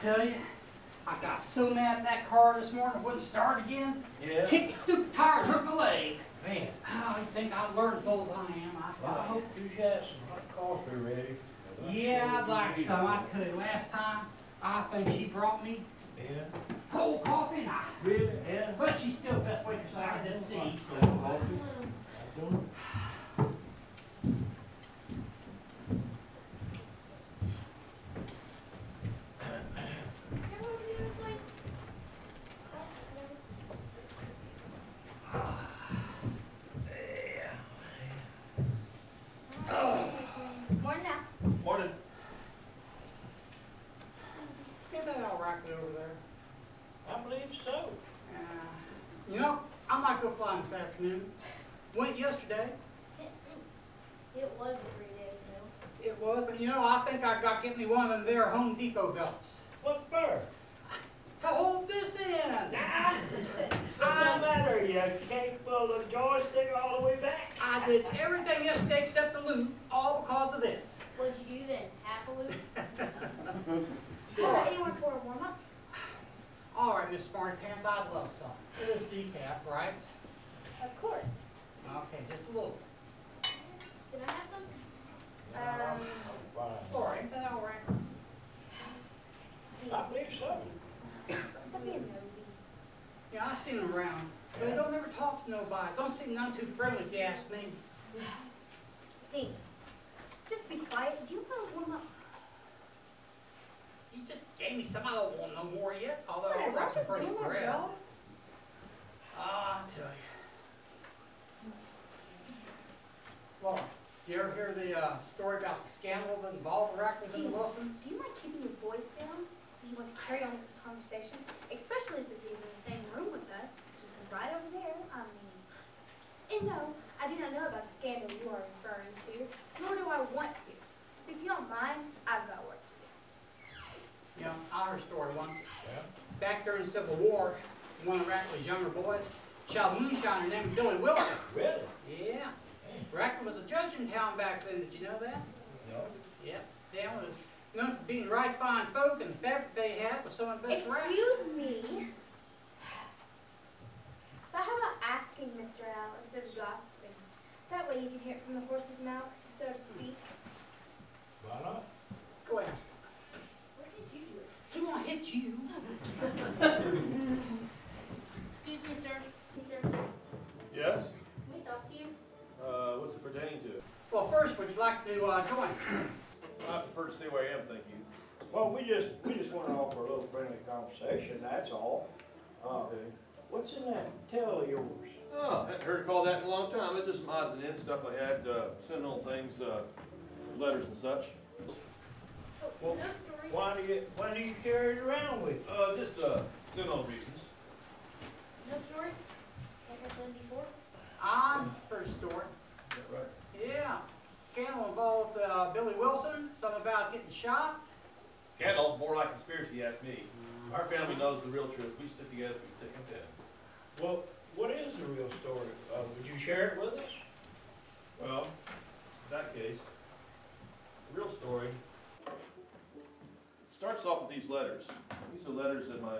tell you, I got so mad at that car this morning, it wouldn't start again. Yeah. Kicked the stupid tires, hurt my leg. Man. Oh, you think I learned as old as I am? Well, I hope you got some hot coffee ready. Yeah, I'd like some. I could. Last time, I think she brought me Yeah. cold coffee, and Really? Yeah. but she's still the best waitress I did see. So. Coffee? I don't. Morning now. Morning. Get that all racket over there. I believe so. You know, I might go flying this afternoon. Went yesterday. It was a 3 days ago. It was, but you know, I think I got get me one of them there Home Depot belts What for? to hold this in. What's the matter? You capable of the joystick all the way back? I did everything yesterday except the loop, all because of this. What'd you do then? Half a loop? Anyone for a warm-up? All right, Miss Smarty Pants, I'd love some. It is decaf, right? Of course. Okay, just a little. Can I have some? All right, ain't that all right? I believe so. Stop being nosy. Yeah, I seen them around, but they don't ever talk to nobody. Don't seem none too friendly if you ask me. Dean, just be quiet. Do you want to warm up? You just gave me some. I don't want no more yet. Although I Whatever, got I'm some just fresh doing my bread. job. I tell you. Well, you ever hear the story about the scandal that involved the Rackers and the Wilsons? Do you mind keeping your voice down? Do you want to carry on this conversation? Especially since he's in the same room with us, just right over there. I mean, and no, I do not know about the scandal you are referring to, nor do I want to. So if you don't mind, I've got work to do. You know, I heard a story once. Yeah. Back during the Civil War, one of Rackley's younger boys shot a moonshiner named Billy Wilson. Really? Yeah. Rackley was a judge in town back then. Did you know that? No. Yep. Dan was known for being right fine folk, and the fabric they had was some of the best around. Excuse me. But how about asking Mr. Al instead of gossiping? That way you can hear it from the horse's mouth, so to speak. Why not? Go ask. What did you do? He won't hit you. Excuse me, sir. Sir, Yes? can we talk to you? What's it pertaining to? Well, first, would you like to join? I prefer to stay where I am, thank you. Well, we just want to offer a little friendly conversation, that's all. Okay. What's in that tail of yours? Oh, hadn't heard it called that in a long time. It's just some odds and ends, stuff I had, sentimental things, letters and such. Oh, Well, no story. Why do you carry it around with you? Just, sentimental reasons. No story? Like I said before? I'm first story. Is that right? Yeah. Scandal involved Billy Wilson, something about getting shot. Scandal, more like conspiracy, you ask me. Our family knows the real truth. We stick together through thick and thin. Well, what is the real story? Would you share it with us? Well, in that case, the real story starts off with these letters. These are letters that my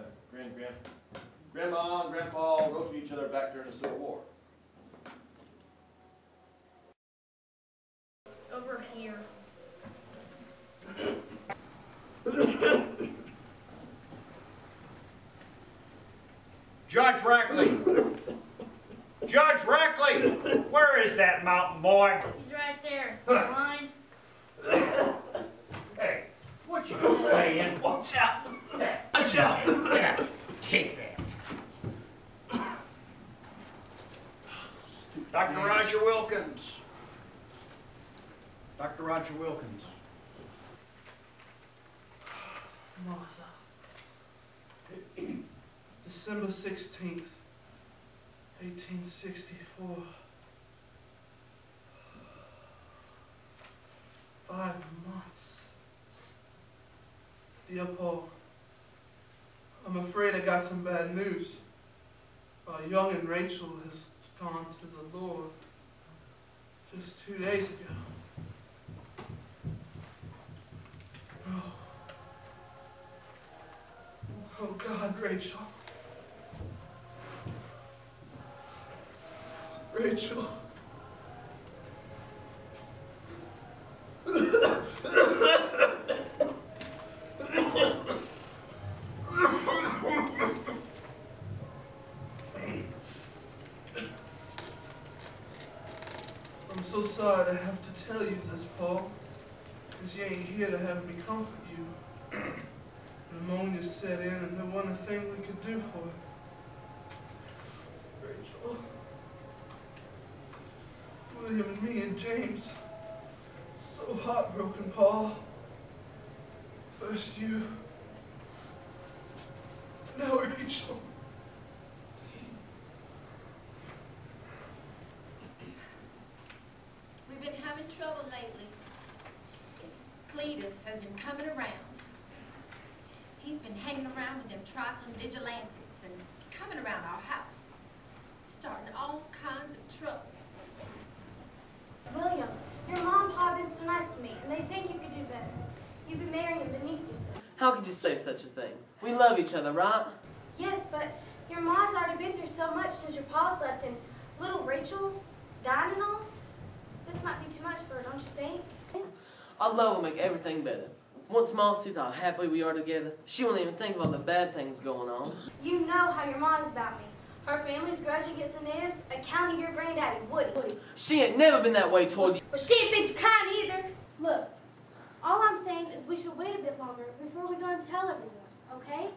grandma and grandpa wrote to each other back during the Civil War. Over here. Judge Rackley! Judge Rackley! Where is that mountain boy? He's right there. Line. Hey, what you saying? Watch out! Watch out! Here, take that. Dr. Roger Wilkins. Dr. Roger Wilkins. Martha. December 16th, 1864. 5 months. Dear Paul, I'm afraid I got some bad news. Our young'un Rachel has gone to the Lord just 2 days ago. Oh. God, Rachel. Rachel. I'm so sorry to have to tell you this, Paul, because you ain't here to have me comfort you. Pneumonia set in, and there wasn't a thing we could do for her. Rachel. William and me and James. So heartbroken, Paul. First you. Now Rachel. We've been having trouble lately. Cletus has been coming around. He's been hanging around with them trifling vigilantes and coming around our house, starting all kinds of trouble. William, your mom and pa have been so nice to me, and they think you could do better. You've been marrying beneath yourself. How could you say such a thing? We love each other, right? Yes, but your mom's already been through so much since your pa's left, and little Rachel dying and all. This might be too much for her, don't you think? Our love will make everything better. Once Ma sees how happily we are together, she won't even think of all the bad things going on. You know how your mom's about me. Her family's grudge against the natives, account of your granddaddy, Woody. She ain't never been that way towards you. Well, she ain't been too kind either. Look, all I'm saying is we should wait a bit longer before we go and tell everyone, okay?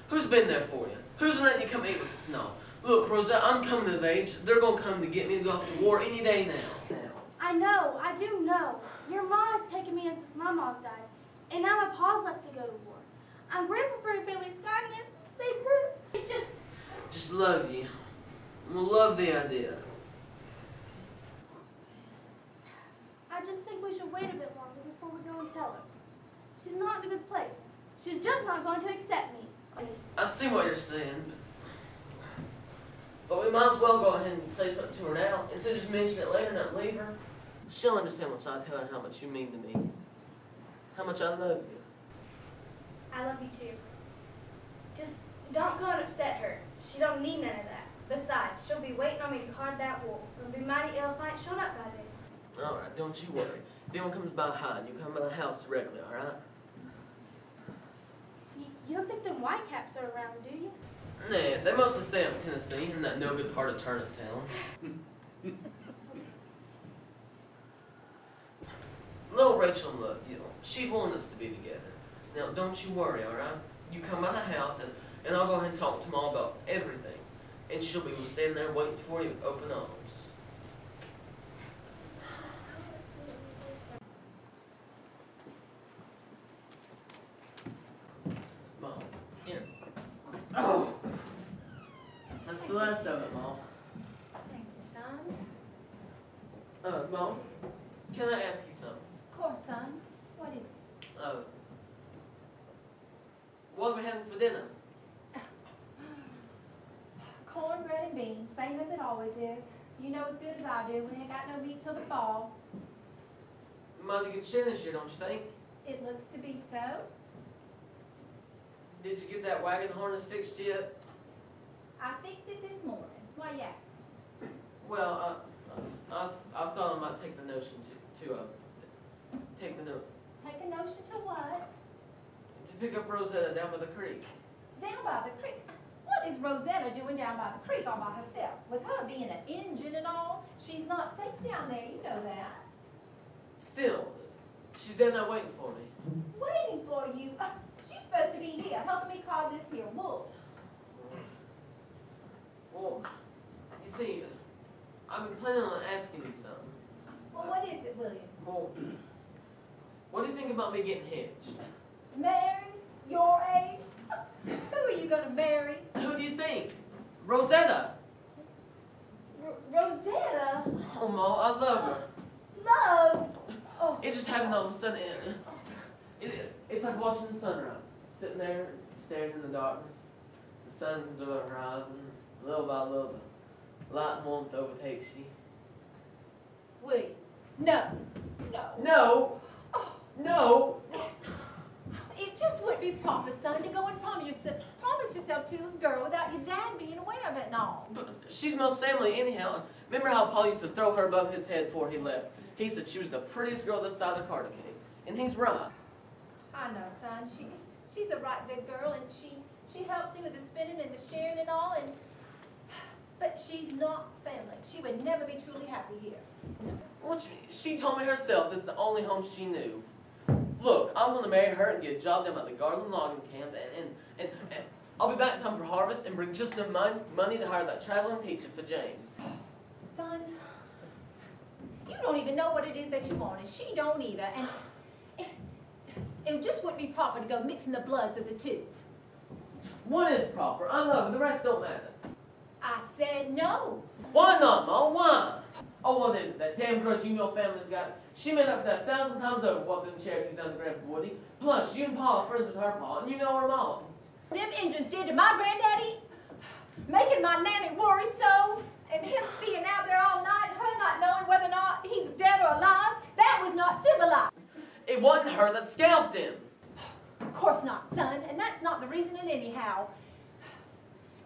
Who's been there for you? Who's letting you come eat with the snow? Look, Rosette, I'm coming of age. They're gonna come to get me to go off to war any day now. I know, I do know. Your mom has taken me in since my mom's died, and now my pa's left to go to war. I'm grateful for your family's kindness. They Just love you. Love the idea. I just think we should wait a bit longer before we go and tell her. She's not in a good place. She's just not going to accept me. I see what you're saying, but we might as well go ahead and say something to her now, instead of just mention it later and not leave her. She'll understand once I tell her how much you mean to me. How much I love you. I love you too. Just don't go and upset her. She don't need none of that. Besides, she'll be waiting on me to carve that wool. It'll be mighty ill if I ain't shown up by then. All right, don't you worry. If anyone comes by hiding, you come by the house directly, all right? You don't think them Whitecaps are around, do you? Nah, they mostly stay up in Tennessee, in that no-good part of Turnip Town. Little Rachel loved you. She'd want us to be together. Now, don't you worry, all right? You come by the house, and I'll go ahead and talk to Mom about everything. And she'll be standing there waiting for you with open arms. Mom, here. Oh! That's the last of it, Mom. Thank you, son. Mom, can I ask you something? Of course, son. What is it? What are we having for dinner? Cornbread and beans, same as it always is. You know as good as I do, we ain't got no meat till the fall. Mighty good share this year, don't you think? It looks to be so. Did you get that wagon harness fixed yet? I fixed it this morning. Why you ask? Well, I thought I might take the notion to take the note Take a notion to what? to pick up Rosetta down by the creek. Down by the creek. What is Rosetta doing down by the creek all by herself? With her being an engine and all, she's not safe down there, you know that. Still, she's down there waiting for me. Waiting for you. She's supposed to be here, helping me carve this here wool. Well, you see, I've been planning on asking you something. Well, what is it, William? Well, what do you think about me getting hitched? Marry? Your age? Who are you going to marry? Who do you think? Rosetta! Rosetta? Oh, Ma, I love her. Love? Oh. It just happened all of a sudden. It's like watching the sunrise. Sitting there, staring in the darkness. The sun comes over the horizon. Little by little, the light and warmth overtakes you. Wait. No. No. No! Oh. No! It just just wouldn't be proper, son, to go and promise yourself to a girl without your dad being aware of it and all. But she's most family anyhow. Remember how Paul used to throw her above his head before he left? He said she was the prettiest girl this side of the Carter King. And he's right. I know, son. She's a right good girl, and she helps me with the spinning and the sharing and all, but she's not family. She would never be truly happy here. Well, she told me herself this is the only home she knew. Look, I'm going to marry her and get a job down at the Garland logging camp, and I'll be back in time for harvest and bring just enough money to hire that traveling teacher for James. Son, you don't even know what it is that you want, and she don't either, and it just wouldn't be proper to go mixing the bloods of the two. One is proper. I love her. The rest don't matter. I said no. Why not, Ma? Why? Oh, what is it? That damn grudge you know family's got. She made up for that 1,000 times over what them Cherokees done to Grandpa Woody. Plus, you and Pa are friends with her Pa, and you know her Mom. Them Injuns did to my granddaddy, making my nanny worry so, and him being out there all night, her not knowing whether or not he's dead or alive. That was not civilized. It wasn't her that scalped him. Of course not, son, and that's not the reasoning anyhow.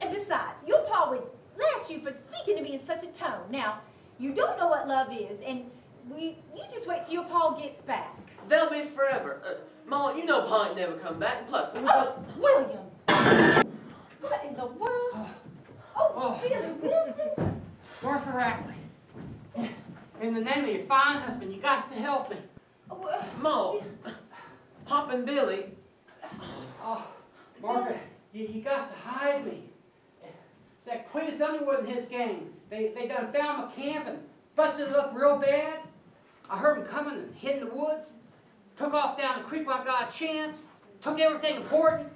And besides, your Pa would lash you for speaking to me in such a tone. Now, you don't know what love is, and you just wait till your Pa gets back. That'll be forever. Ma, you know Pa ain't never come back, and plus... Oh, William! What in the world? Oh, Billy Wilson? Martha Rackley, in the name of your fine husband, you got to help me. Ma, Pop and Billy... Oh, Martha, you got to hide me. It's that Cletus Underwood and his gang. They done found my camp and busted it up real bad. I heard them coming and hid in the woods. Took off down the creek while I got a chance. Took everything important.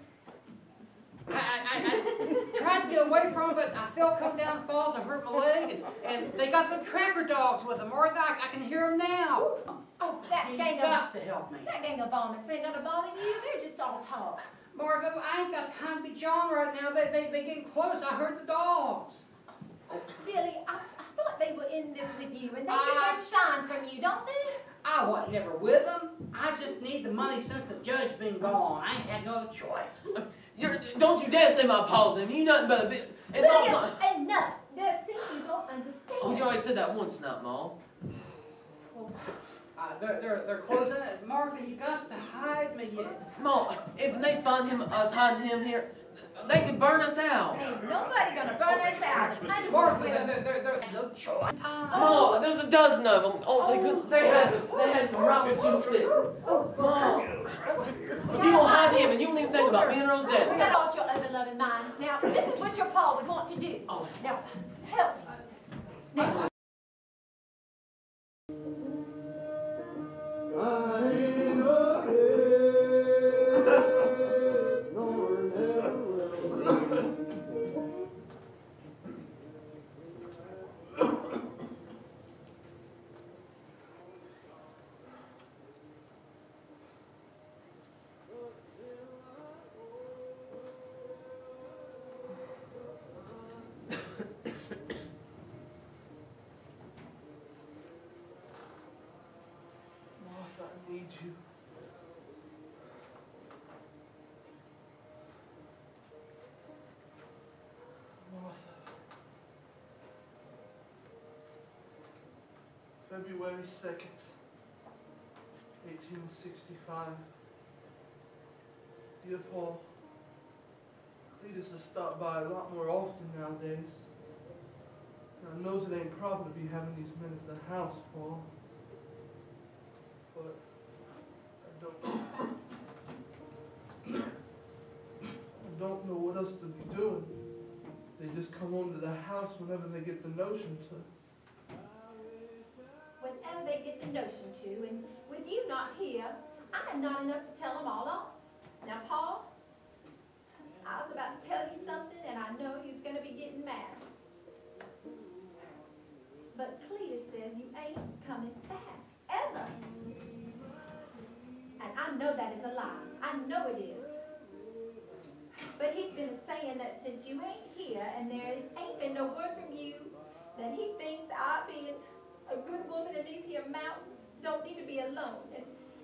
I tried to get away from them, but I fell coming down the falls. I hurt my leg, and they got them tracker dogs with them. Martha, I can hear them now. Oh, that You gang got of... to help me. That gang of varmints ain't gonna bother you. They're just all talk. Martha, I ain't got time to be John right now. They getting close. I heard the dogs. Billy, I thought they were in this with you, and they get their shine from you, don't they? I wasn't never with them. I just need the money since the judge been gone. I ain't had no other choice. Don't you dare say my Pa's name. You nothing but a bit... And William, enough. There's things you don't understand. Oh, you already said that once now, Ma. They're closing it. Martha, you got to hide me yet. Ma, if they find us hiding him here, they could burn us out. Ain't nobody gonna burn us out. Martha, there's no choice. Ma, there's a dozen of them. Oh, they had them right where she was sitting. Ma, you gonna hide him and you don't even think about me and We Rosetta. got lost your ever-loving mind. Now, this is what your Pa would want to do. Now, help me. Now, Martha, I need you. Martha. February 2nd, 1865. Dear Paul, Cletus has stopped by a lot more often nowadays. I knows it ain't proper to be having these men at the house, Paul. But I don't know what else to be doing. They just come on to the house whenever they get the notion to. whenever they get the notion to, and with you not here, I am not enough to tell them all off. Now, Paul, I was about to tell you something, and I know you're going to be getting mad. But Cletus says you ain't coming back, ever. And I know that is a lie. I know it is. But he's been saying that since you ain't here, and there ain't been no word from you, that he thinks I, being a good woman in these here mountains, don't need to be alone.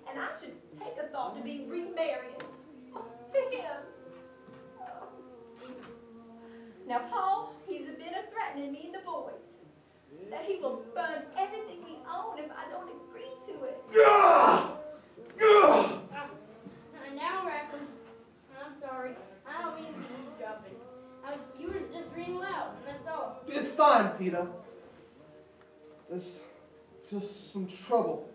And I should take a thought to be remarrying. Oh, to him. Oh. Now, Paul, he's been threatening me and the boys that he will burn everything we own if I don't agree to it. Now, Rackham, I'm sorry. I don't mean to be eavesdropping. You were just reading loud, and that's all. It's fine, Peter. There's just some trouble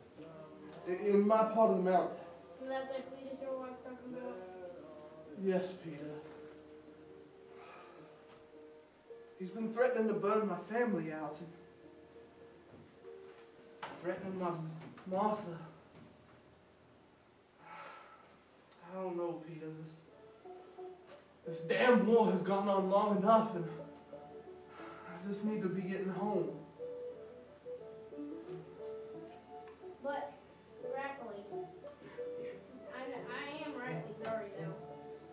in my part of the mountain. Is that the Cletus your wife talking about? Yes, Peter. He's been threatening to burn my family out and threatening my Martha. I don't know, Peter. This damn war has gone on long enough, and I just need to be getting home. But, rightfully, I am rightly sorry, though.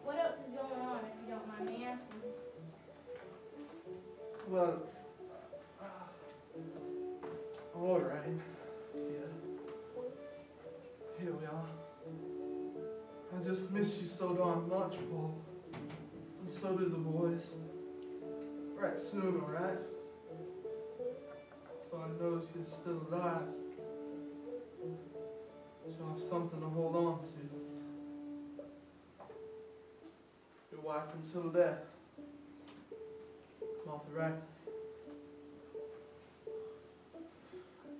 What else is going on, if you don't mind me asking? Well, all right. Yeah. Here we are. I just miss you so darn much, Paul. And so do the boys. Right soon, all right? So I know you're still alive. So I have something to hold on to. Your wife until death. Martha, right?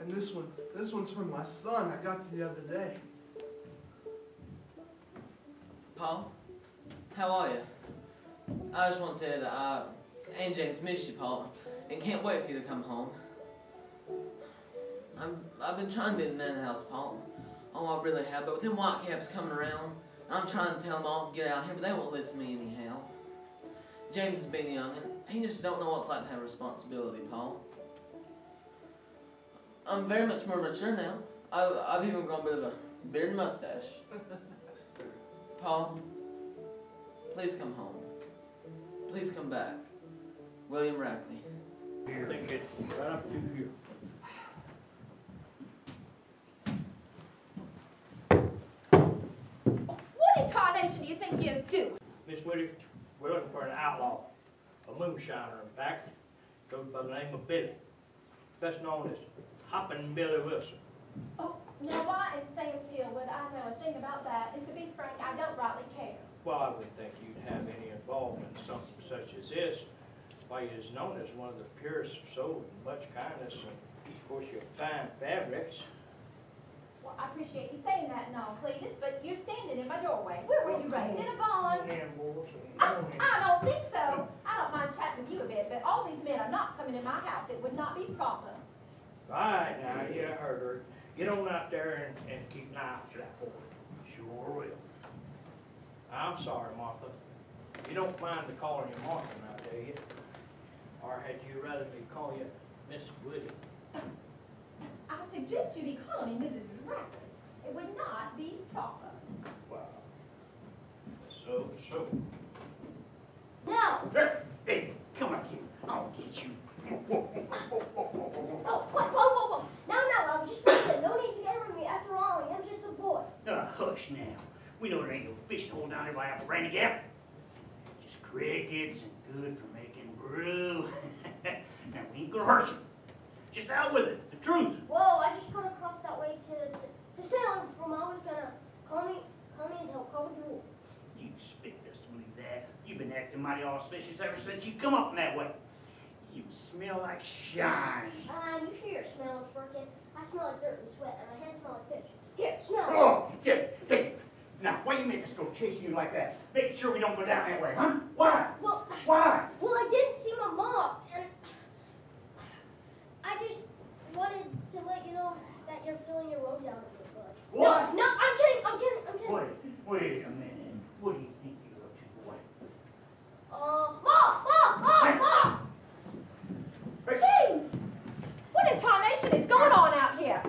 And this one's from my son I got the other day. Paul, how are you? I just want to tell you that I and James miss you, Paul, and can't wait for you to come home. I've been trying to be the man of the house, Paul. Oh, I really have, but with them whitecaps coming around, I'm trying to tell them all to get out here, but they won't listen to me anyhow. James has been young, and he just don't know what it's like to have responsibility, Paul. I'm very much more mature now. I've even grown a bit of a beard and mustache. Paul, please come home. Please come back. William Rackley. Here, they get right up to here. What in tarnation do you think he is doing? Miss Whittier, we're looking for an outlaw, a moonshiner, in fact. Goes by the name of Billy, best known as Hoppin' Billy Wilson. Oh, now why in Saints Hill would I know a thing about that? And to be frank, I don't rightly care. Well, I wouldn't think you'd have any involvement in something such as this. Why, he is known as one of the purest of soul and much kindness, and of course your fine fabrics. Well, I appreciate you saying that and all, Cletus, but you're standing in my doorway. Where were you raised? In a barn? I don't think so. I don't mind chatting with you a bit, but all these men are not coming in my house. It would not be proper. Right, now, you heard her. Get on out there and keep an eye out for that boy. Sure will. I'm sorry, Martha. You don't mind me calling you Martha now, do you? Or had you rather me call you Miss Woody? I suggest you be calling me Mrs. Rackley. It would not be proper. Well, so. No! Hey, come on, kid. I'll get you. Oh, whoa. No, I was just saying, no need to get rid of me. After all, I am just a boy. Hush now. We know there ain't no fishing hole down there by Apple Randy Gap. Just crickets and good for making brew. Now, we ain't gonna hurt you. Just out with it. The truth. Whoa, I just come across that way to stay home from Mama's gonna call me and help call with the rule. You expect us to believe that? You've been acting mighty auspicious ever since you come up in that way. You smell like shine. You sure your smell is working? I smell like dirt and sweat, and my hands smell like fish. Here, smell it. Oh, yeah. Now, why you make us go chasing you like that? Making sure we don't go down that way, huh? Why? Well, Why? I didn't see my mom, and I just wanted to let you know that you're filling your rose out a bit, bud. What? No, I'm kidding. Wait a minute. What do you think you're up to, boy? Mom! James! What in tarnation is going on out here?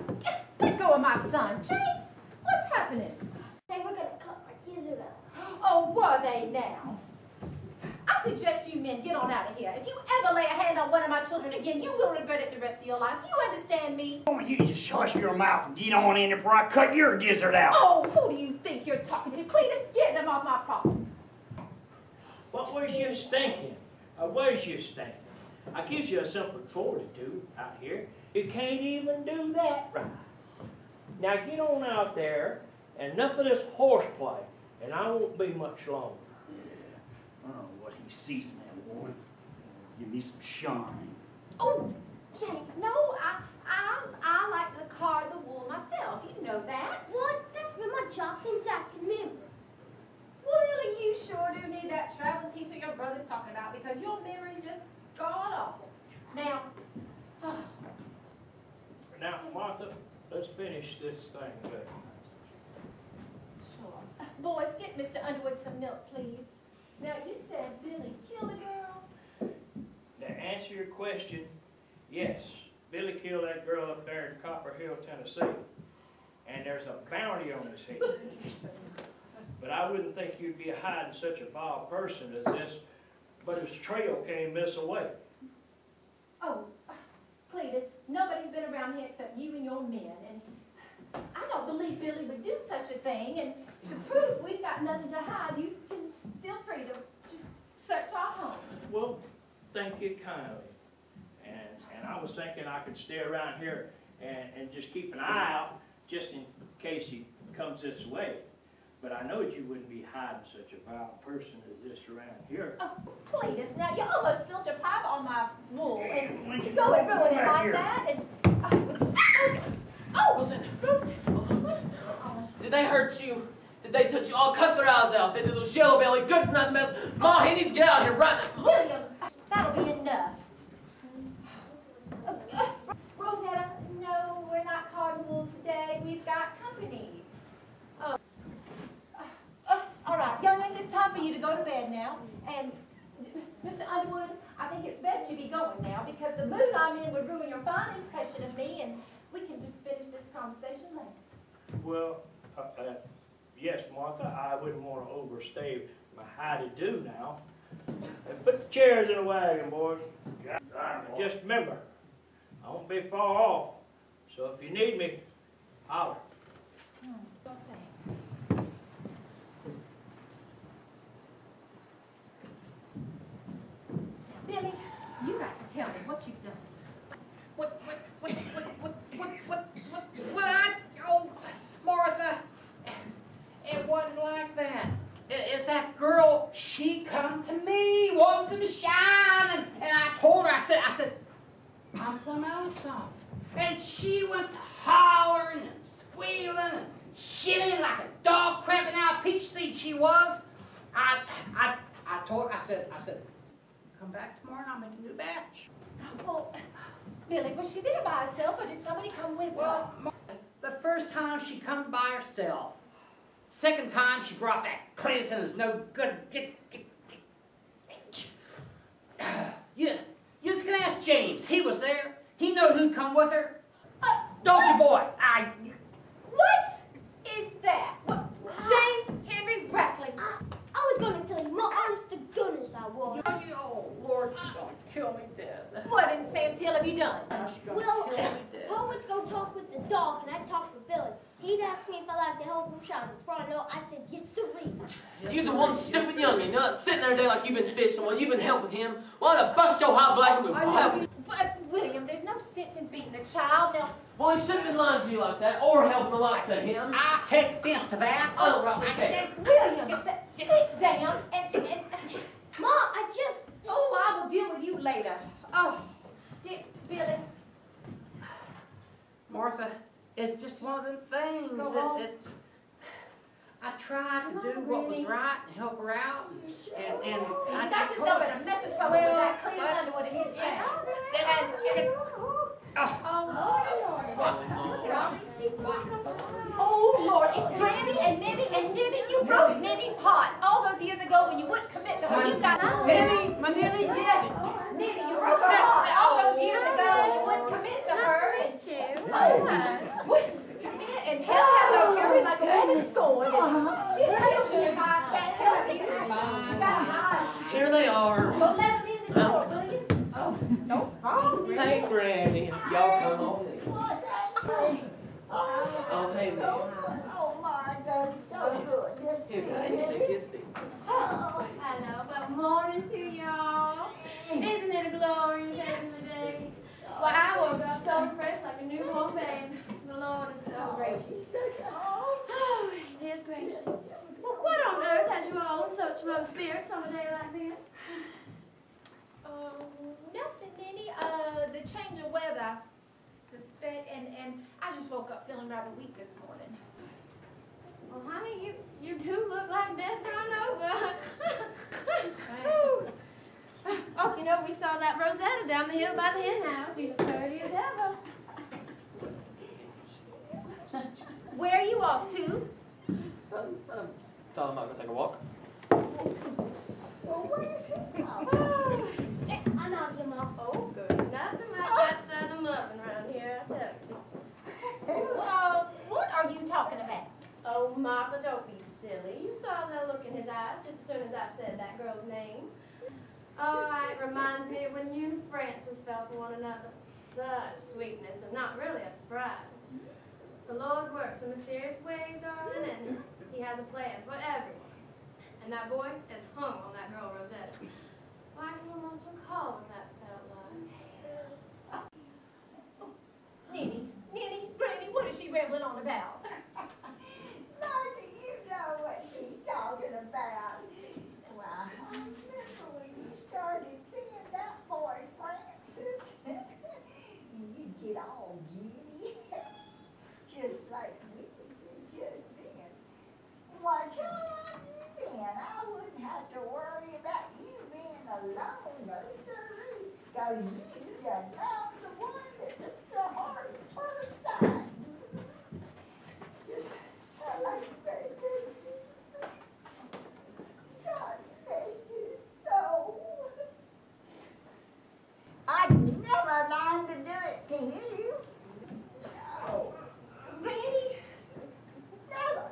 Let go of my son. James, what's happening? They were gonna cut my gizzard out. Oh, were they now? I suggest you men get on out of here. If you ever lay a hand on one of my children again, you will regret it the rest of your life. Do you understand me? Woman, you just hush your mouth and get on in before I cut your gizzard out. Oh, who do you think you're talking to? Cletus, get them off my property. What was you thinking? Where's you thinking? I gives you a simple chore to do out here. You can't even do that right. Now get on out there and enough of this horseplay, and I won't be much longer. Yeah. I don't know what he sees in that woman. Give me some shine. Oh, James, no, I like to card the wool myself. You know that. What? That's been my job since I can remember. Well, you sure do need that traveling teacher your brother's talking about because your memory's just god awful. Now, Now, Martha, let's finish this thing good. sure. Boys, get Mr. Underwood some milk, please. Now, you said Billy killed a girl? To answer your question, yes, Billy killed that girl up there in Copper Hill, Tennessee, and there's a bounty on his head. But I wouldn't think you'd be hiding such a vile person as this, but his trail came this away. Oh, Cletus, nobody's been around here except you and your men, and I don't believe Billy would do such a thing, and to prove we've got nothing to hide, you can feel free to just search our home. Well, thank you kindly. And I was thinking I could stay around here and just keep an eye out just in case he comes this way. But I know that you wouldn't be hiding such a vile person as this around here. Oh, Cletus, now you almost spilled your pipe on my wool, and to go and ruin it like that, and with Was it? Rose, Did they hurt you? Did they touch you? Oh, cut their eyes out. They did those yellow belly, good for nothing mess. Ma, he needs to get out here right now. William, that'll be enough. Rosetta, no, we're not carding wool today. We've got company. All right, young'uns, it's time for you to go to bed now. And Mr. Underwood, I think it's best you be going now because the mood I'm in would ruin your fine impression of me, and we can just finish this conversation later. Well, yes, Martha, I wouldn't want to overstay my howdy-do now. Put the chairs in the wagon, boys. Just remember, I won't be far off, so if you need me, holler. Okay. Billy, you got to tell me what you've done. What? Oh, Martha, it wasn't like that. It's that girl, she come to me, wanting some shine, and I told her, I said, I'm gonna know something. And she went to hollering and squealing and shilling like a dog cramping out peach seed she was. I told her, I said, come back tomorrow and I'll make a new batch. Well, Billy, was she there by herself or did somebody come with her? Well, the first time she come by herself. Second time she brought that Cletus and is no good. You just gonna ask James. He was there. He know who come with her. Don't you, boy? What is that? What? James Henry Brackley. I was gonna tell you, Ma, honest to goodness I was. Oh, Lord, you're gonna kill me dead. What in Sam's Hill have you done? She's gonna Well, kill me dead. Pa went to go talk with the dog, and I talked with Billy. He'd asked me if I liked to help him shine. Before I know it, I said, yes, sirree. You're the one stupid youngin', you know, sitting there today like you've been fishing while you've been helping him. Why the bust your hot black and move? But, William, there's no sense in beating the child. Now, Well, he shouldn't have been lying to you like that, or helping the likes of him. I take offense to that. Oh, right, okay. William, sit down and Ma, I just, I will deal with you later. Oh, Billy. Martha, it's just one of them things. Go on. I tried to do what was right and help her out, and You I got yourself in a mess of trouble with that Cletus Underwood and his family. Oh, Lord, it's Granny and Nitty, and Nitty, you broke Nitty's heart. All those years ago when you wouldn't commit to her, you got Penny, my Nitty. Yes, Nitty, you broke her heart. All those years ago when you wouldn't commit to her. Wouldn't commit and held out her fury like a woman scorned. She held you high, can't help it. You got high. Here they are. Well, let them in the door, will you? Oh, no problem. Hey, Granny. Y'all come on in. Oh, hey, man. Oh, Martha, it's so good to see Here, Granny, take your seat. Oh, I know, but Ma, such low spirits on a day like this? Nothing, Minnie. The change of weather, I suspect, and I just woke up feeling rather weak this morning. Well, honey, you do look like death run over. Oh, you know, we saw that Rosetta down the hill by the hen house. She's pretty as ever. Where are you off to? Tell him I'm gonna take a walk. Well, where's he going? I knocked him off. Oh, good. Nothing like that southern loving around here, I tell you. What are you talking about? Oh, Martha, don't be silly. You saw that look in his eyes just as soon as I said that girl's name. Oh, it reminds me of when you and Francis fell for one another. Such sweetness and not really a surprise. The Lord works in mysterious ways, darling, and he has a plan for everyone. And that boy is hung on that girl, Rosetta. Well, I can almost recall what that felt like. Ninny, Granny, what is she rambling on about? Martha, you know what she's talking about. Well, I remember when you started seeing that boy, Francis. You'd get all giddy, just like we did just then. Why, child, you then, I wouldn't have to worry about you being alone, no sirree, 'cause you done found the one that took your heart at first sight. Just, I like you very good. God bless his soul. I'd never learned to do it to you. No. Granny? Never.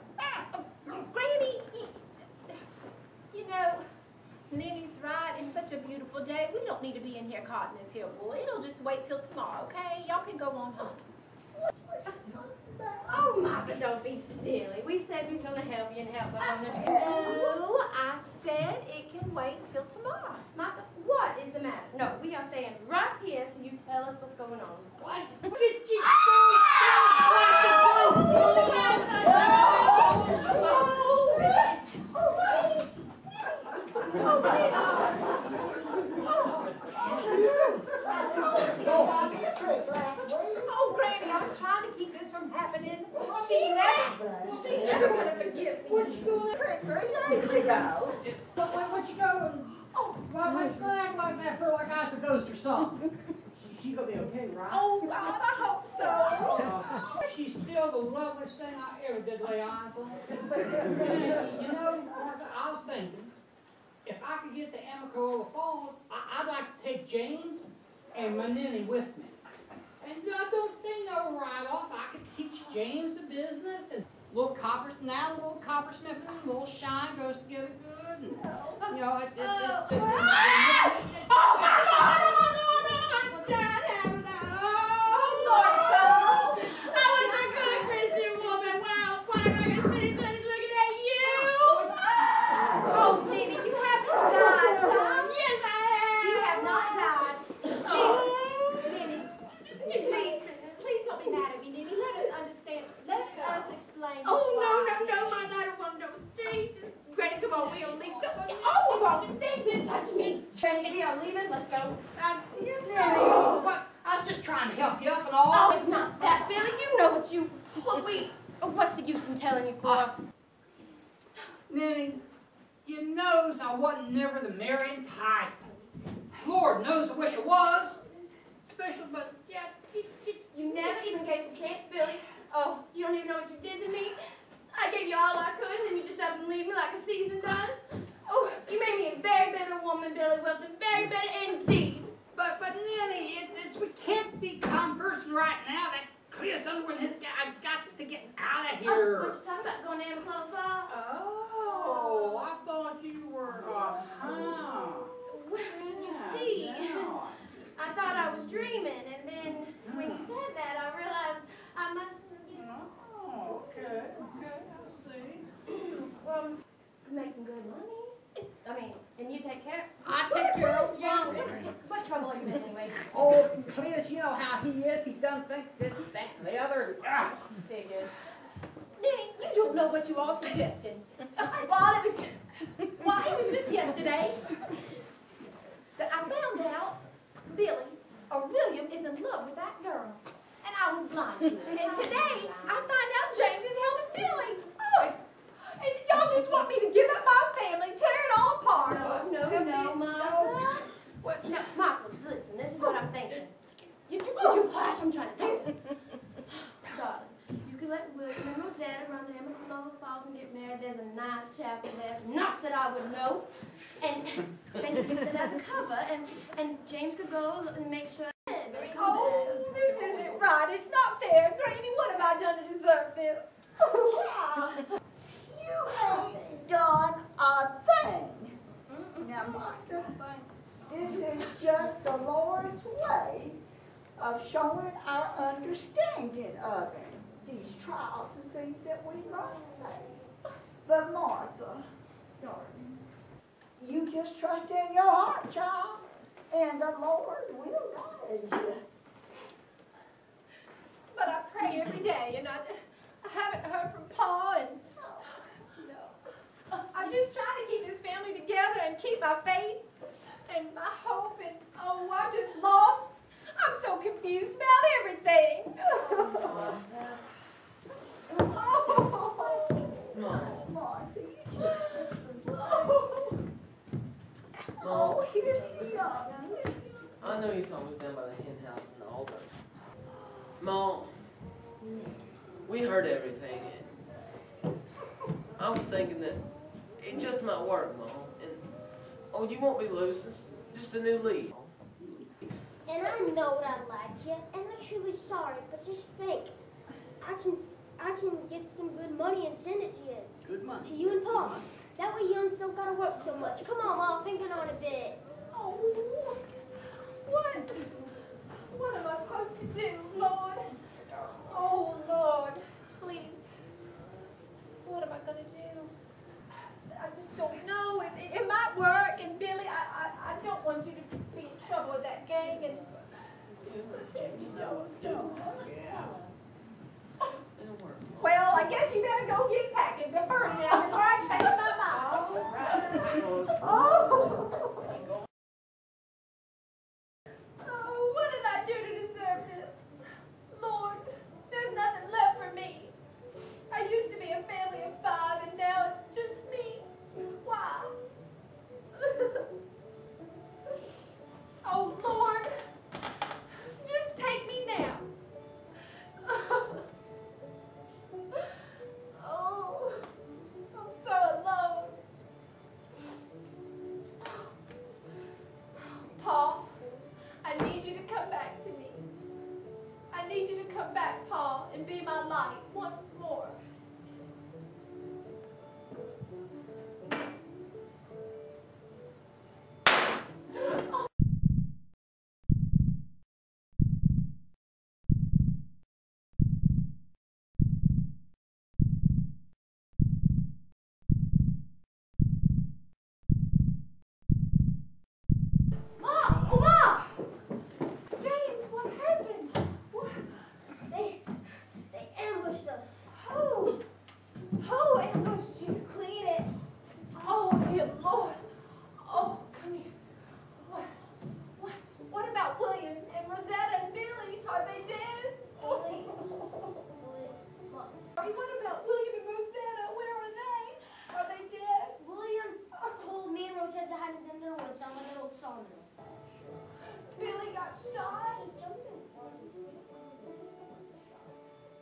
Granny, you know, Ninny's right. It's such a beautiful day. We don't need to be in here caught in this here wool. It'll just wait till tomorrow, okay? Y'all can go on home. Oh, Martha, don't be silly. We said we was going to help you and help us on the No, I said it can wait till tomorrow. Martha, what is the matter? No, we are staying right here till you tell us what's going on. What? Oh, Granny, I was trying to keep this from happening. She's never going to forgive me. What you doing 3 days ago? What you going? Oh, why you gonna act like that for like I was a ghost or something? She gonna be okay, right? Oh, God, I hope so. She's still the loveliest thing I ever did lay eyes on. You know, Martha, I was thinking, if I could get to Amicola Falls, I'd like to take James and my Ninny with me. And don't say no right off. I could teach James the business and little coppersmith and little shine goes together good. And, you know, Oh, my Lord, Dad, Lord, Charles. I was a good Christian woman. Wow, quite like a pretty Tony looking at you. Oh, Ninny, you haven't died, child. Yes, I have. You have not died. Ninny, please don't be mad at me, Ninny. Let us understand. Let us explain. Oh, why. no, my daughter won't know a thing. Just, Granny, come on, we'll leave. Oh, wrong thing, didn't touch me. Granny, we are leaving. Let's go. yes, Ninny. What? I was just trying to help you up and all. Oh, it's not that, Billy. You know what's the use in telling you for? Ninny, you knows I wasn't never the marrying type. Lord knows I wish I was. Special, but yeah, You never even gave us a chance, Billy. Oh, you don't even know what you did to me. I gave you all I could, and then you just up and leave me like a season does. Oh, you made me a very bitter woman, Billy Wilson. Very bitter indeed. But Ninny, we can't be conversing right now. That Cleus Underwood and his guy got to get out of Oh, here. what you talking about? Going to Amicola Falls? Oh, I thought you were. Well, you see, I thought I was dreaming, and then when you said that, I realized I must have, Oh, okay, I see. well, make some good money. I mean, and you take care. I take care of you. What trouble are you in anyway? Oh, Cletus, you know how he is. He done things this, that, and the other. Figures. Ninny, you don't know what you all suggested. Well, it was just... Why, it was just yesterday that I found out Billy, or William, is in love with that girl. And I was blind to it. And today, I find out James is helping Billy. Oh, and y'all just want me to give up my family, tear it all apart. No, Martha. What? No, Martha, listen, this is what I'm thinking. Would you hush? I'm trying to talk to you. Darling, you can let William and Rosanna run the Amicalola Falls and get married. There's a nice chapel there. Not that I would know. And they could use it as a cover. And James could go and make sure. Oh, this isn't right. It's not fair. Granny, what have I done to deserve this? Child, you ain't done a thing. Now, Martha, this is just the Lord's way of showing our understanding of Him, these trials and things that we must face. But Martha, darling, you just trust in your heart, child, and the Lord will guide you. But I pray every day, and I haven't heard from Pa, and I'm just trying to keep this family together and keep my faith and my hope, and oh, I'm just lost. I'm so confused about everything. Martha, you just... Oh, here's the young'uns. I know you saw was down by the hen house and all, but Mom, we heard everything, and I was thinking that it just might work, Mom. And oh, you won't be loose. It's just a new leaf. And I know I lied to you, and I'm truly sorry, but just think, I can get some good money and send it to you. Good money. To you and Pa. That way youngs don't gotta work so much. Come on, Mom, think it on a bit. Oh, what am I supposed to do, Lord? Oh, Lord, please. What am I going to do? I just don't know. It might work, and Billy, I don't want you to be in trouble with that gang, and... Well, I guess you better go get packing. Hurry now before I change my mind. Oh, what did I do to deserve this? Lord, there's nothing left for me. I used to be a family of 5, and now it's just me. Why? Oh, Lord, just take me now. Oh, I'm so alone. Paul, I need you to come back to me. I need you to come back, Paul, and be my light once more. Mom! Oh, Mom! James, what happened? What? They ambushed us. Who? Who ambushed you? Cletus. Oh, dear Lord. Oh, come here. What about William and Rosetta and Billy? Are they dead? Billy. What about William and Rosetta? Where are they? Are they dead? William told me and Rosetta to hide in the woods down by that old sawmill. Billy got shot?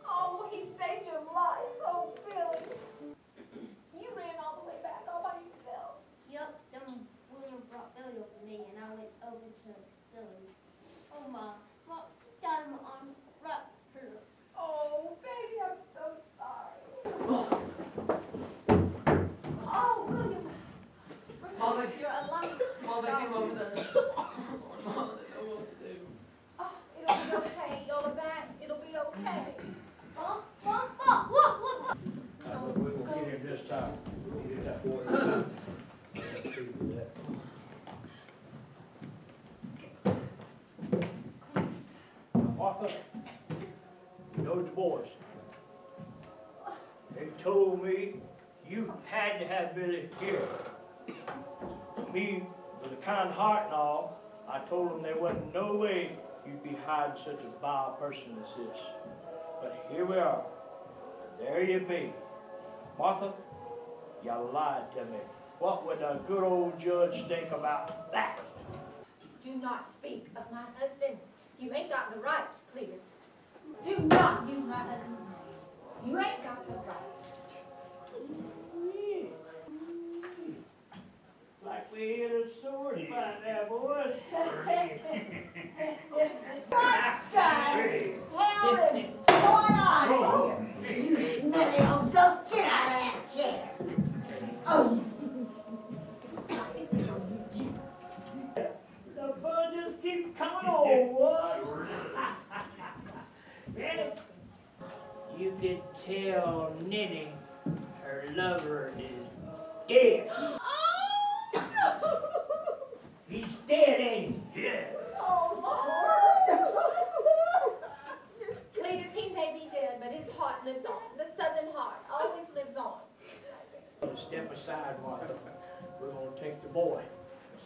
Oh, he saved your life. Oh, Billy. You ran all the way back all by yourself. Yup, then William brought Billy over to me, and I went over to Billy. Oh, Mom, down in my arms, right here. Oh, baby, I'm so sorry. Oh, William. Mother, You're alive. Mother came over there. Mom, I didn't know what to do. Oh, it'll be okay. You'll be back. It'll be okay. Mom, look. We will get him this time. We'll get that boy. Martha, those boys, they told me you had to have Billy here. Me, with a kind heart and all, I told them there wasn't no way you'd be hiding such a vile person as this. But here we are. There you be. Martha, you lied to me. What would a good old judge think about that? Do not speak of my husband. You ain't got the right, Cletus. Do not use my husband's name. You ain't got the right. Like we hit a sword fight there, boys. What the hell is going on here? You smelly old goat, get out of that chair. Oh. The fun just keeps coming on, what? Yeah. You could tell Nitty her lover is dead. He's dead, ain't he? Yeah. Oh, Lord. Cletus, he may be dead, but his heart lives on. The Southern heart always lives on. Step aside, Martha. We're gonna take the boy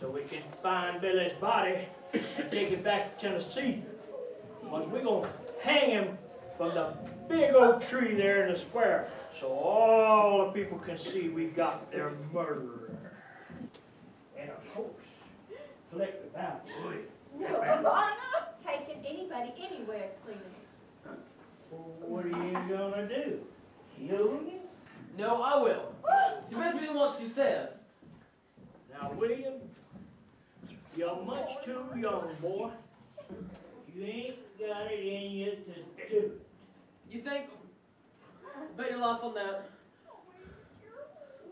so we can find Billy's body and take it back to Tennessee. Because we're gonna hang him from the big oak tree there in the square so all the people can see we got their murderer. And of course, collect the bounty. No, I'm not taking anybody anywhere, Cletus. Well, what are you gonna do? Kill him? No, I will. She best be what she says. Now, William, you're much too young, boy. You ain't got it in you to do it. You think? Bet your life on that.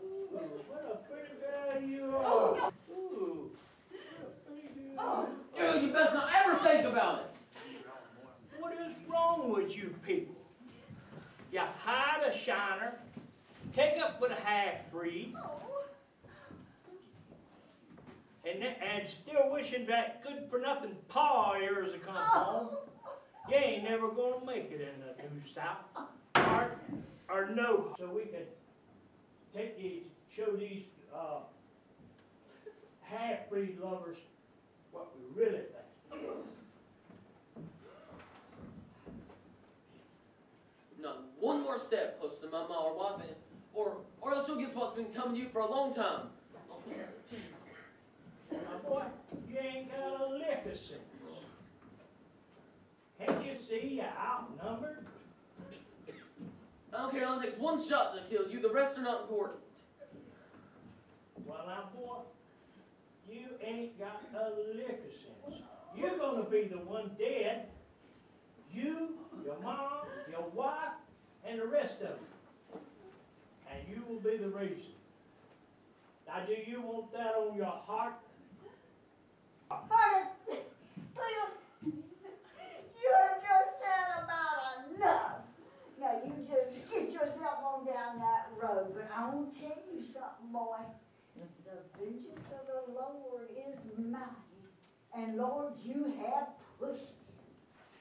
Ooh, what a pretty girl you are. Ooh, what a pretty girl. You best not ever think about it. What is wrong with you people? You hide a shiner, take up with a half-breed, and still wishing that good-for-nothing paw of yours to come home. You ain't never gonna make it in the New South, or no. So we can take these, show these half-breed lovers what we really think. Not one more step closer to my ma or wife, or else you'll get what's been coming to you for a long time. Now, boy, you ain't got a lick of sense. Can't you see you're outnumbered? I don't care, it only takes one shot to kill you, the rest are not important. Well, now, boy, you ain't got a lick of sense. You're gonna be the one dead. You, your mom, your wife, and the rest of them. And you will be the reason. Now, do you want that on your heart? Honey, please, you're just had about enough. Now, you just get yourself on down that road. But I want to tell you something, boy. The vengeance of the Lord is mighty. And, Lord, you have pushed it.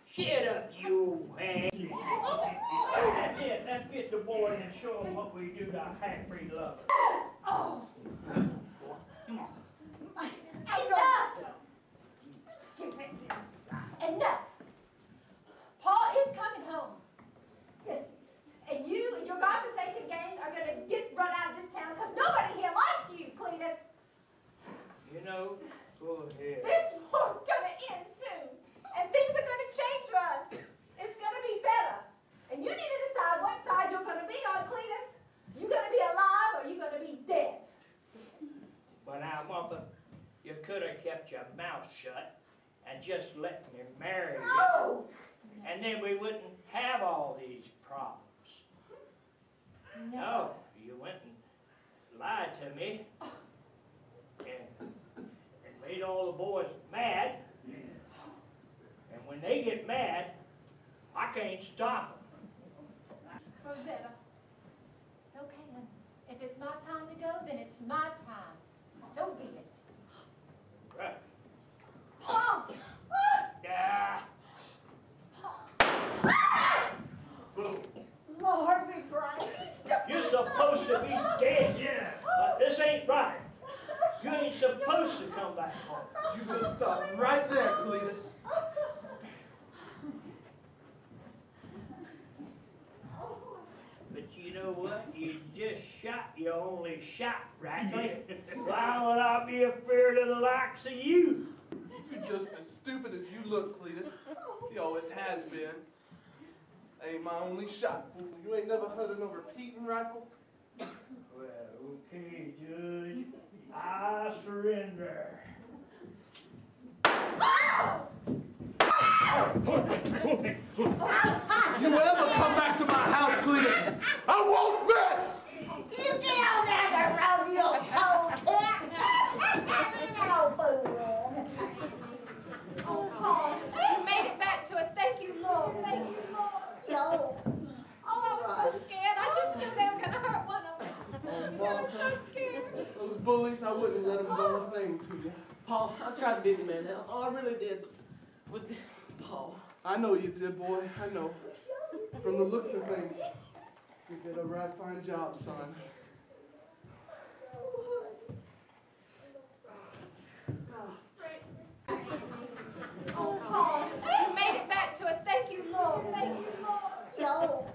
Shut up, you old hag. That's it. Let's get the boy and show him what we do to our half-breed lovers. Oh. Come on. Enough! Enough! Paul is coming home. Yes, And you and your godforsaken gang are going to get run out of this town because nobody here likes you, Cletus. You know, go ahead. This war's going to end soon. And things are going to change for us. It's going to be better. And you need to decide what side you're going to be on, Cletus. You going to be alive or you going to be dead? But now, Martha, you could have kept your mouth shut and just let me marry you. No! And then we wouldn't have all these problems. No, you went and lied to me and made all the boys mad. And when they get mad, I can't stop them. Rosetta, it's okay, hon. If it's my time to go, then it's my time. So be it. Right. Paul! Yeah. Boom. Lord be praised. You're supposed to be dead. Yeah. But this ain't right. know what? You just shot your only shot, Rackley. Why would I be afraid of the likes of you? You're just as stupid as you look, Cletus. He always has been. Ain't my only shot, fool. You ain't never heard of no repeating rifle? Well, okay, Judge. I surrender. You ever come back to my house, Cletus, I won't miss! You get on there, you rodeo toe cat! No fooling! Oh, Paul, You made it back to us. Thank you, Lord. Thank you, Lord. yo. Oh, I was so scared. I just knew they were going to hurt one of us. I was so scared. Those bullies, I wouldn't let them do a thing to you. Paul, I tried to be the man house. Oh, I really did. But with Paul. I know you did, boy. I know. From the looks of things, you did a right fine job, son. Oh, Paul, You made it back to us. Thank you, Lord. Thank you, Lord. yo. Oh,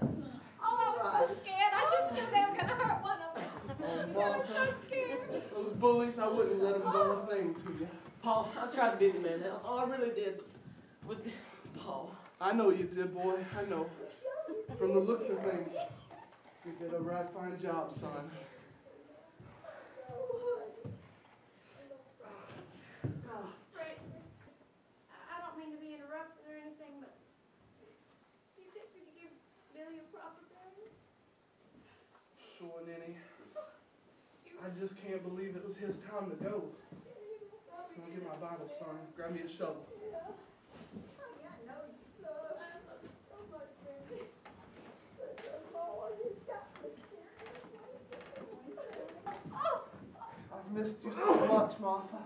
I was so scared. I just knew they were going to hurt one of us. I was so scared. Those bullies, I wouldn't let them do a thing to you. Paul, I tried to be the man house. Oh, I really did. But with Paul. I know you did, boy. I know. From the looks of things, you did a right fine job, son. Francis, I don't mean to be interrupted or anything, but do you think we could give Billy a proper burial? Sure, Ninny. I just can't believe it was his time to go. Let me get my Bible, son. Grab me a shovel. I know you love so much, baby. But the Lord has got mysterious ways. Oh! I've missed you so much, Martha.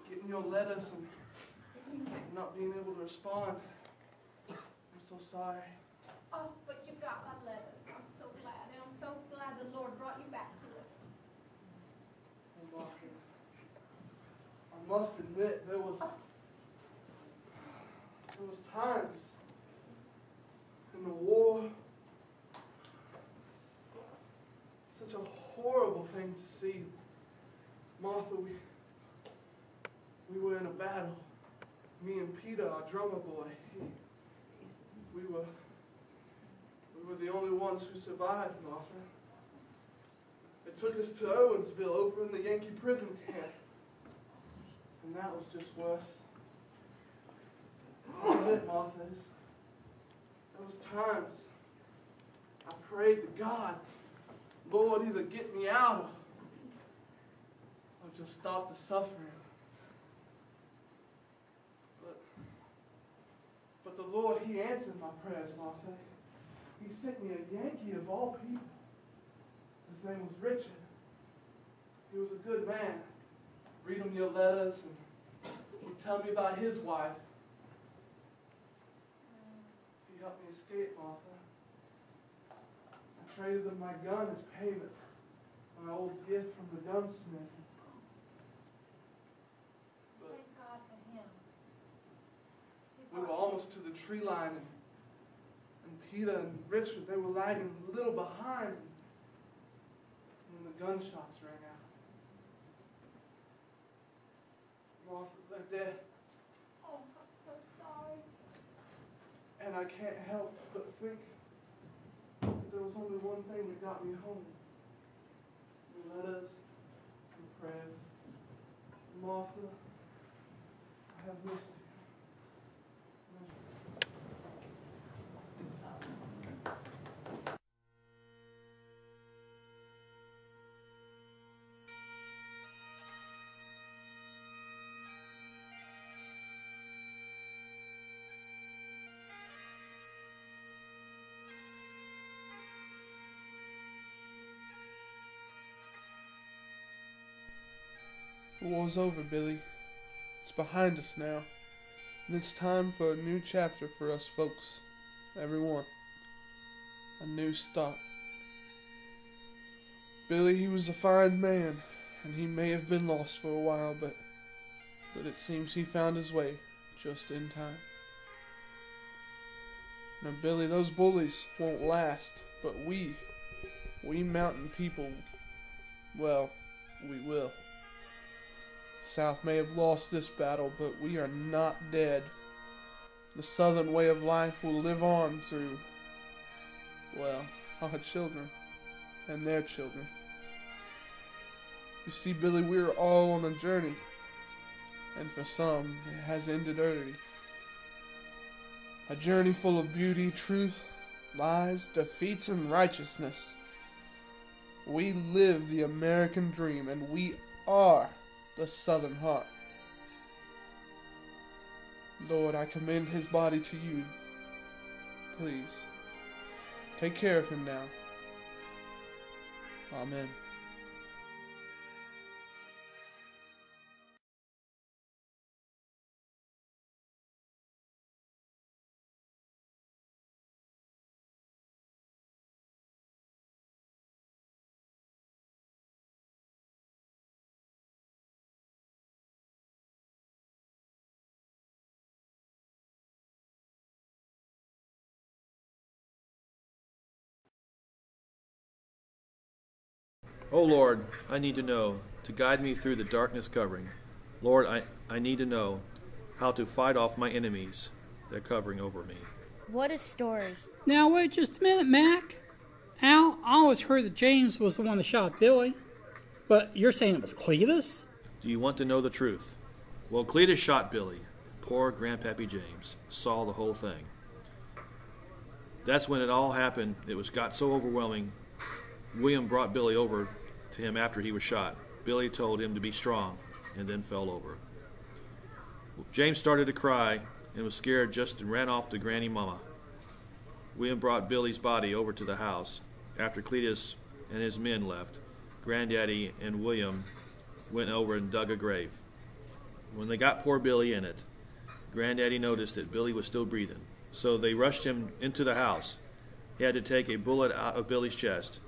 Getting your letters and not being able to respond. I'm so sorry. Oh, but you got my letters. I'm so glad, and I'm so glad the Lord brought you back to us. Oh, Martha. I must admit, there was times in the war, such a horrible thing to see. Martha, we were in a battle. Me and Peter, our drummer boy, we were the only ones who survived, Martha. They took us to Owensville over in the Yankee prison camp. And that was just worse. I'll admit, Martha, there was times I prayed to God, Lord, either get me out or just stop the suffering. But the Lord, He answered my prayers, Martha. He sent me a Yankee of all people. His name was Richard. He was a good man. Read him your letters and he'd tell me about his wife. He helped me escape, Martha. I traded him my gun as payment, my old gift from the gunsmith. But Thank God for him. we were almost to the tree line, and Peter and Richard, they were lagging a little behind when the gunshots rang out. Martha, they're dead. Oh, I'm so sorry. And I can't help but think that there was only one thing that got me home. The letters and prayers. Martha, I have missed you. The war's over, Billy. It's behind us now. And it's time for a new chapter for us folks. Everyone. A new start. Billy, he was a fine man, and he may have been lost for a while, but it seems he found his way just in time. Now, Billy, those bullies won't last, but we We mountain people, well, we will. South may have lost this battle, but we are not dead. The Southern way of life will live on through, well, our children and their children. You see, Billy, we are all on a journey, and for some, it has ended early. A journey full of beauty, truth, lies, defeats, and righteousness. We live the American dream, and we are the Southern heart. Lord, I commend his body to you. Please, take care of him now. Amen. Oh Lord, I need to know, to guide me through the darkness covering. Lord, I need to know how to fight off my enemies that are covering over me. What a story. Now, wait just a minute, Mac. Al, I always heard that James was the one that shot Billy, but you're saying it was Cletus? Do you want to know the truth? Well, Cletus shot Billy. Poor Grandpappy James saw the whole thing. That's when it all happened. It got so overwhelming. William brought Billy over to him after he was shot. Billy told him to be strong and then fell over. James started to cry and was scared just and ran off to Granny Mama. William brought Billy's body over to the house. After Cletus and his men left, Granddaddy and William went over and dug a grave. When they got poor Billy in it, Granddaddy noticed that Billy was still breathing. So they rushed him into the house. He had to take a bullet out of Billy's chest.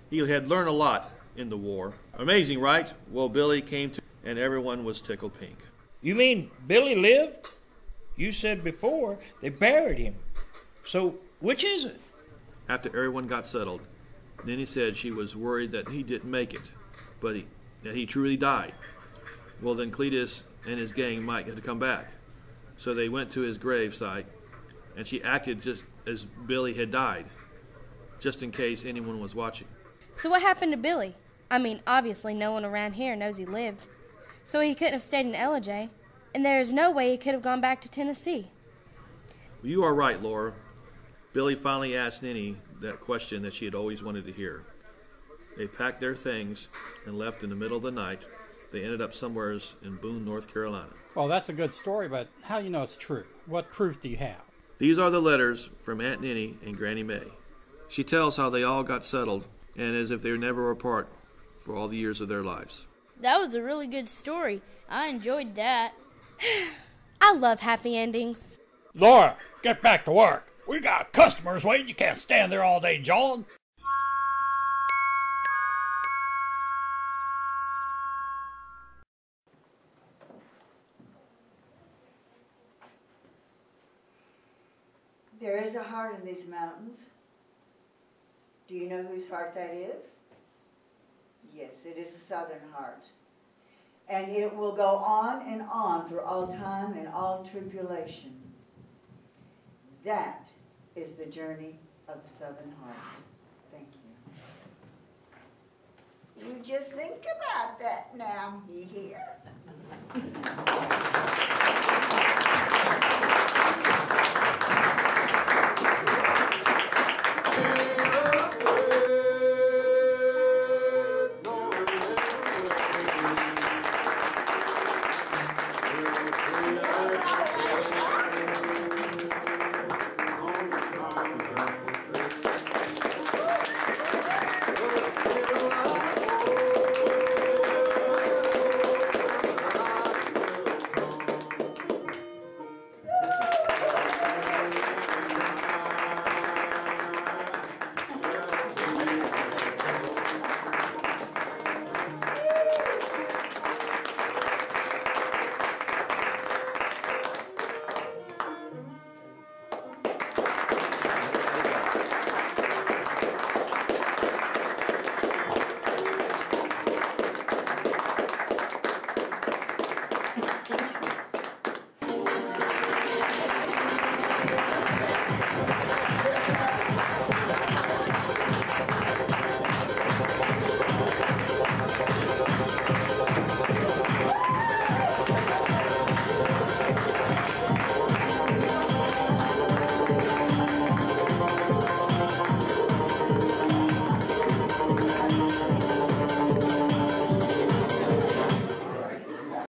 He had learned a lot in the war. Amazing, right? Well, Billy came to, and everyone was tickled pink. You mean Billy lived? You said before they buried him. So, which is it? After everyone got settled, Nenny said she was worried that he didn't make it, but that he truly died. Well, then Cletus and his gang might have to come back. So they went to his grave site, and she acted just as Billy had died, just in case anyone was watching. So what happened to Billy? I mean, obviously no one around here knows he lived. So he couldn't have stayed in LJ, and there is no way he could have gone back to Tennessee. Well, you are right, Laura. Billy finally asked Nenny that question that she had always wanted to hear. They packed their things and left in the middle of the night. They ended up somewhere in Boone, North Carolina. Well, that's a good story, but how do you know it's true? What proof do you have? These are the letters from Aunt Nenny and Granny May. She tells how they all got settled and as if they were never apart for all the years of their lives. That was a really good story. I enjoyed that. I love happy endings. Laura, get back to work. We got customers waiting. You can't stand there all day jawing. There is a heart in these mountains. Do you know whose heart that is? Yes, it is the Southern heart. And it will go on and on through all time and all tribulation. That is the journey of the Southern heart. Thank you. You just think about that now, you hear?